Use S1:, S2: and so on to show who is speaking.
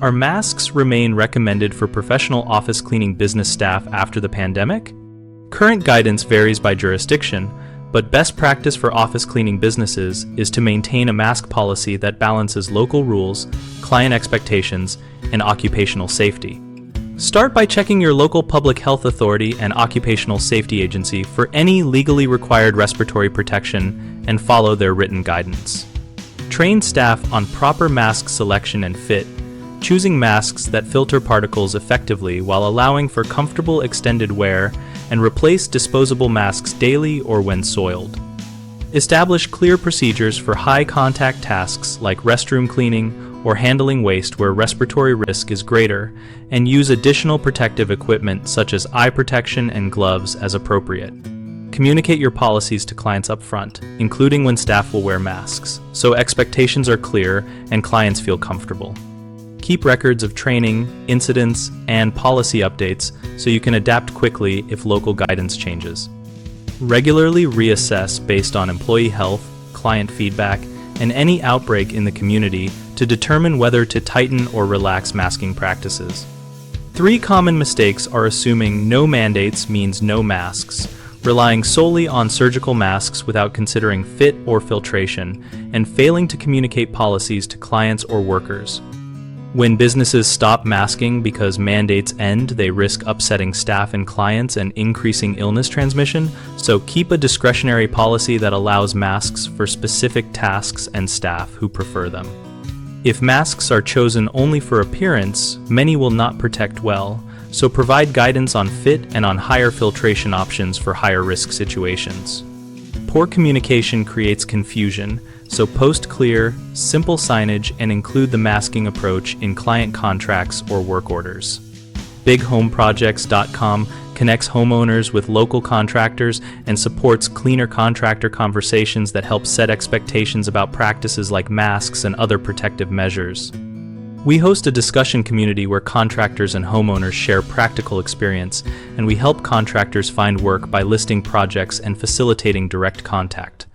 S1: Are masks remain recommended for professional office cleaning business staff after the pandemic? Current guidance varies by jurisdiction, but best practice for office cleaning businesses is to maintain a mask policy that balances local rules, client expectations, and occupational safety. Start by checking your local public health authority and occupational safety agency for any legally required respiratory protection and follow their written guidance. Train staff on proper mask selection and fit, choosing masks that filter particles effectively while allowing for comfortable extended wear, and replace disposable masks daily or when soiled. Establish clear procedures for high-contact tasks like restroom cleaning or handling waste where respiratory risk is greater, and use additional protective equipment such as eye protection and gloves as appropriate. Communicate your policies to clients up front, including when staff will wear masks, so expectations are clear and clients feel comfortable. Keep records of training, incidents, and policy updates so you can adapt quickly if local guidance changes. Regularly reassess based on employee health, client feedback, and any outbreak in the community to determine whether to tighten or relax masking practices. 3 common mistakes are assuming no mandates means no masks, relying solely on surgical masks without considering fit or filtration, and failing to communicate policies to clients or workers. When businesses stop masking because mandates end, they risk upsetting staff and clients and increasing illness transmission, so keep a discretionary policy that allows masks for specific tasks and staff who prefer them. If masks are chosen only for appearance, many will not protect well, so provide guidance on fit and on higher filtration options for higher risk situations. Poor communication creates confusion, so post clear, simple signage and include the masking approach in client contracts or work orders. BigHomeProjects.com connects homeowners with local contractors and supports cleaner contractor conversations that help set expectations about practices like masks and other protective measures. We host a discussion community where contractors and homeowners share practical experience, and we help contractors find work by listing projects and facilitating direct contact.